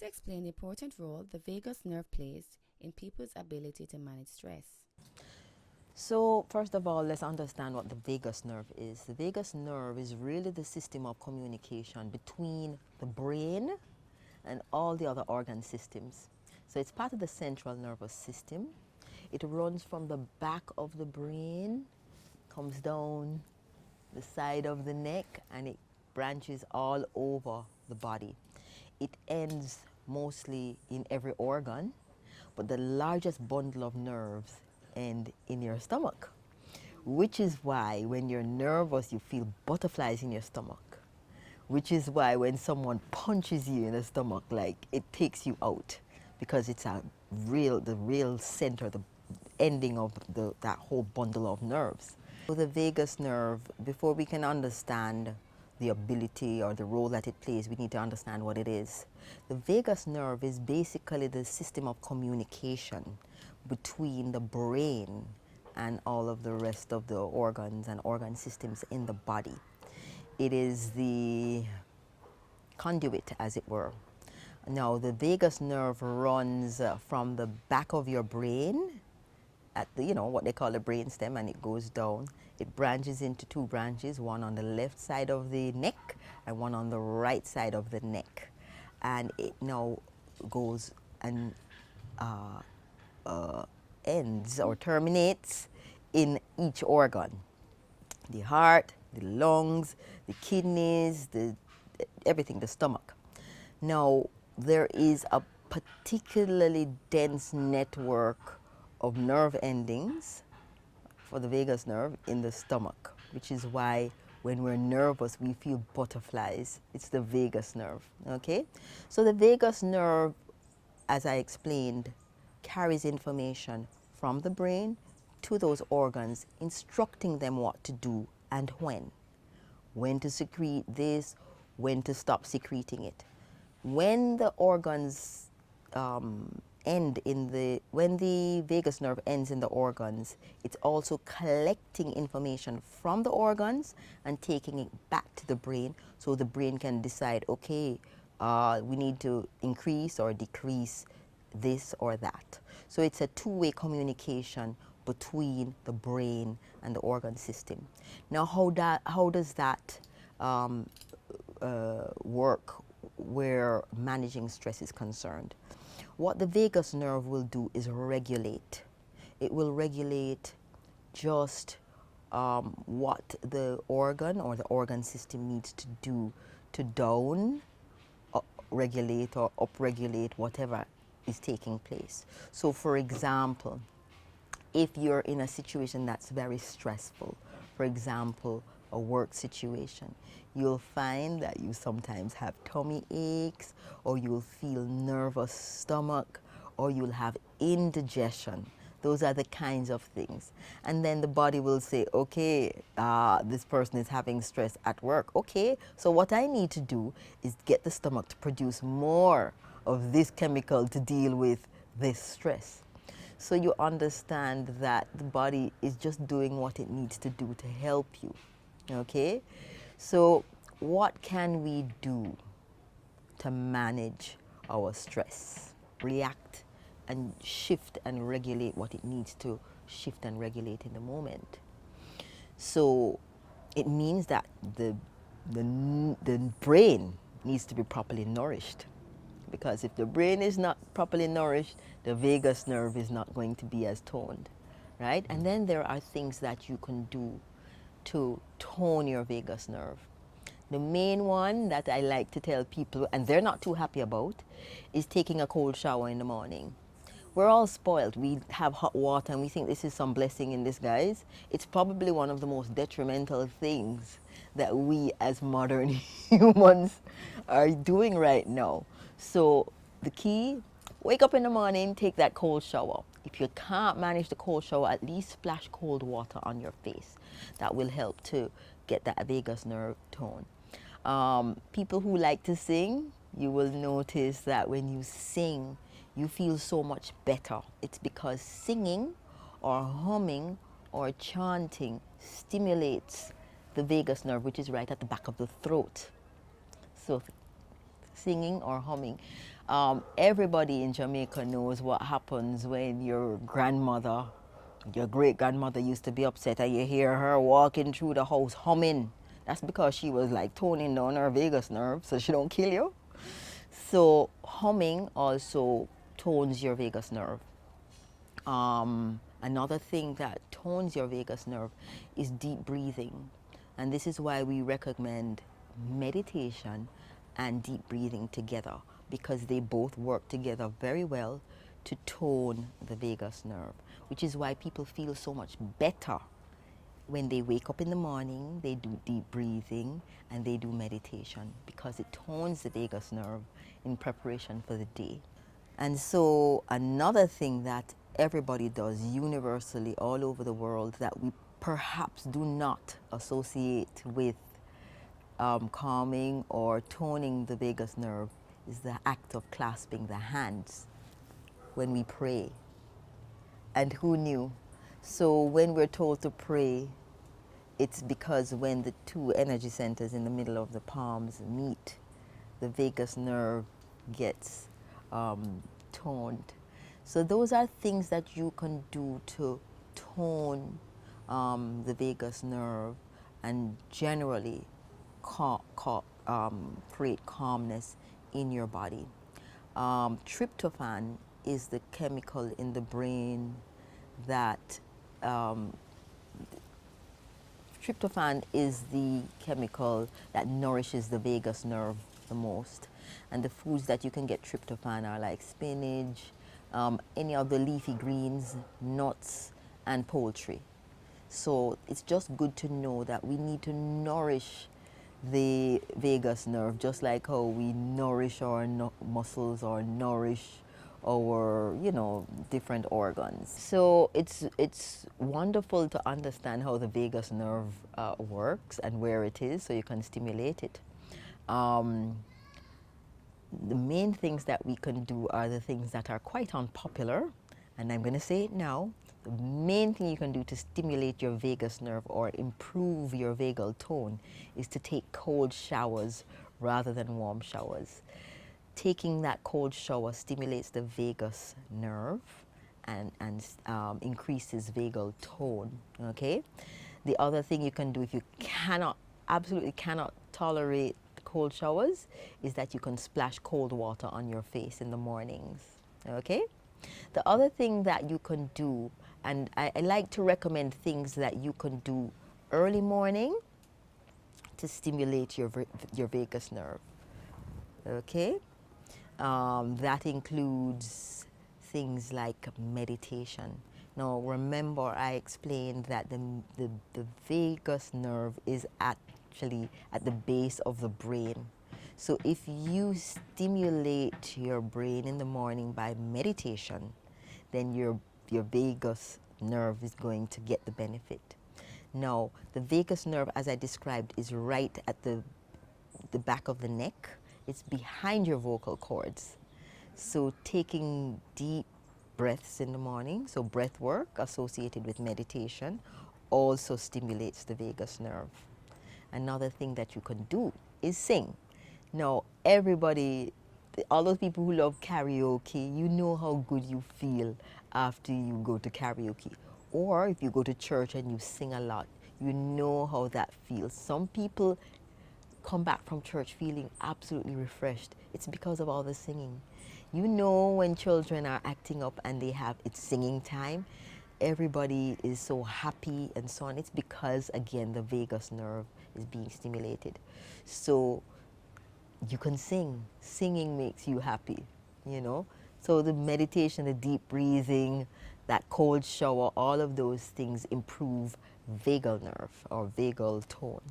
Please explain the important role the vagus nerve plays in people's ability to manage stress. So first of all, let's understand what the vagus nerve is. The vagus nerve is really the system of communication between the brain and all the other organ systems. So it's part of the central nervous system. It runs from the back of the brain, comes down the side of the neck, and it branches all over the body. It ends mostly in every organ, but the largest bundle of nerves end in your stomach, which is why when you're nervous you feel butterflies in your stomach, which is why when someone punches you in the stomach, like, it takes you out, because it's the real center, the ending of that whole bundle of nerves. So the vagus nerve, before we can understand the ability or the role that it plays, we need to understand what it is. The vagus nerve is basically the system of communication between the brain and all of the rest of the organs and organ systems in the body. It is the conduit, as it were. Now, the vagus nerve runs from the back of your brain at the, what they call the brain stem, and it goes down. It branches into two branches, one on the left side of the neck and one on the right side of the neck. And it now goes and ends or terminates in each organ. The heart, the lungs, the kidneys, everything, the stomach. Now, there is a particularly dense network of nerve endings for the vagus nerve in the stomach, which is why when we're nervous we feel butterflies. It's the vagus nerve, okay? So the vagus nerve, as I explained, carries information from the brain to those organs, instructing them what to do and when to secrete this, when to stop secreting it. When the organs when the vagus nerve ends in the organs, it's also collecting information from the organs and taking it back to the brain, so the brain can decide, okay, we need to increase or decrease this or that. So it's a two-way communication between the brain and the organ system. Now, how does that work where managing stress is concerned? What the vagus nerve will do is regulate. It will regulate just what the organ or the organ system needs to do to regulate or upregulate whatever is taking place. So for example, if you're in a situation that's very stressful, for example, a work situation, you'll find that you sometimes have tummy aches, or you'll feel nervous stomach, or you'll have indigestion. Those are the kinds of things. And then the body will say, okay, this person is having stress at work. Okay, so what I need to do is get the stomach to produce more of this chemical to deal with this stress. So you understand that the body is just doing what it needs to do to help you, okay? So what can we do to manage our stress? React and shift and regulate what it needs to shift and regulate in the moment. So it means that the brain needs to be properly nourished, because if the brain is not properly nourished, the vagus nerve is not going to be as toned, right? And then there are things that you can do to tone your vagus nerve. The main one that I like to tell people, and they're not too happy about, is taking a cold shower in the morning. We're all spoiled. We have hot water and we think this is some blessing in disguise. It's probably one of the most detrimental things that we as modern humans are doing right now. So the key, wake up in the morning, take that cold shower. If you can't manage the cold shower, at least splash cold water on your face. That will help to get that vagus nerve tone. People who like to sing, you will notice that when you sing, you feel so much better. It's because singing or humming or chanting stimulates the vagus nerve, which is right at the back of the throat. So singing or humming. Everybody in Jamaica knows what happens when your grandmother, your great-grandmother used to be upset and you hear her walking through the house humming. That's because she was like toning down her vagus nerve so she don't kill you. So humming also tones your vagus nerve. Another thing that tones your vagus nerve is deep breathing. And this is why we recommend meditation and deep breathing together, because they both work together very well to tone the vagus nerve, which is why people feel so much better when they wake up in the morning, they do deep breathing and they do meditation, because it tones the vagus nerve in preparation for the day. And so another thing that everybody does universally all over the world that we perhaps do not associate with calming or toning the vagus nerve is the act of clasping the hands when we pray. And who knew? So when we're told to pray, it's because when the two energy centers in the middle of the palms meet, the vagus nerve gets toned. So those are things that you can do to tone the vagus nerve and generally create calmness in your body. Tryptophan is the chemical in the brain that tryptophan is the chemical that nourishes the vagus nerve the most. And the foods that you can get tryptophan are like spinach, any of the leafy greens, nuts, and poultry. So it's just good to know that we need to nourish the vagus nerve just like how we nourish our muscles or nourish our, different organs. So it's wonderful to understand how the vagus nerve works and where it is so you can stimulate it. The main things that we can do are the things that are quite unpopular, and I'm going to say it now. The main thing you can do to stimulate your vagus nerve or improve your vagal tone is to take cold showers rather than warm showers. Taking that cold shower stimulates the vagus nerve and increases vagal tone, okay? The other thing you can do if you absolutely cannot tolerate cold showers is that you can splash cold water on your face in the mornings, okay? The other thing that you can do, and I like to recommend things that you can do early morning to stimulate your vagus nerve, okay? That includes things like meditation. Now remember I explained that the vagus nerve is actually at the base of the brain. So if you stimulate your brain in the morning by meditation, then your vagus nerve is going to get the benefit. Now, the vagus nerve, as I described, is right at the back of the neck. It's behind your vocal cords. So taking deep breaths in the morning, so breath work associated with meditation, also stimulates the vagus nerve. Another thing that you can do is sing. Now, everybody, all those people who love karaoke, you know how good you feel after you go to karaoke. Or if you go to church and you sing a lot, you know how that feels. Some people come back from church feeling absolutely refreshed. It's because of all the singing. You know when children are acting up and it's singing time, everybody is so happy and so on. It's because, again, the vagus nerve is being stimulated. So you can sing. Singing makes you happy, So the meditation, the deep breathing, that cold shower, all of those things improve vagal nerve or vagal tone.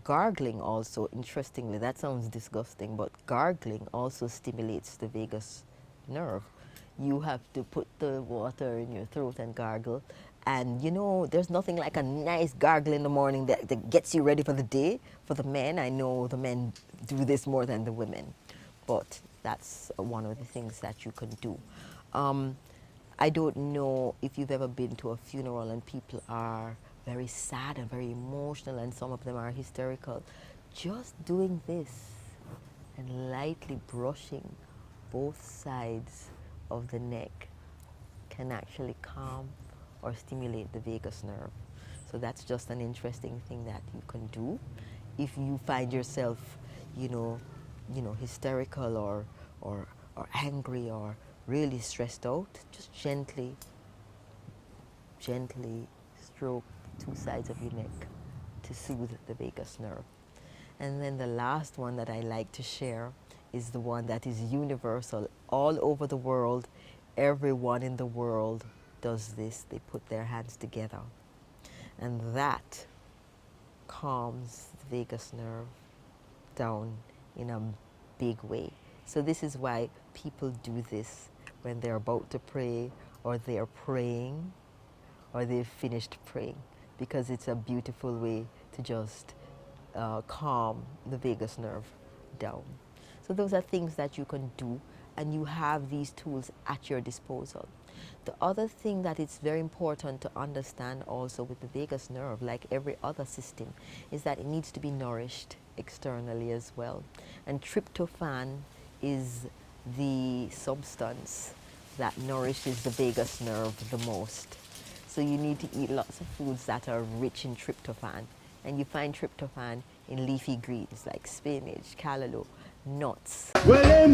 Gargling also, interestingly, that sounds disgusting, but gargling also stimulates the vagus nerve. You have to put the water in your throat and gargle. And there's nothing like a nice gargle in the morning that gets you ready for the day. For the men, I know the men do this more than the women, but that's one of the things that you can do. I don't know if you've ever been to a funeral and people are very sad and very emotional and some of them are hysterical. Just doing this and lightly brushing both sides of the neck can actually calm or stimulate the vagus nerve. So that's just an interesting thing that you can do. If you find yourself, hysterical or angry or really stressed out, just gently stroke two sides of your neck to soothe the vagus nerve. And then the last one that I like to share is the one that is universal all over the world. Everyone in the world does this. They put their hands together. And that calms the vagus nerve down in a big way. So this is why people do this when they're about to pray, or they're praying, or they've finished praying, because it's a beautiful way to just calm the vagus nerve down. So those are things that you can do, and you have these tools at your disposal. The other thing that it's very important to understand also with the vagus nerve, like every other system, is that it needs to be nourished externally as well. And tryptophan is the substance that nourishes the vagus nerve the most. So you need to eat lots of foods that are rich in tryptophan. And you find tryptophan in leafy greens like spinach, callaloo, nuts. Well,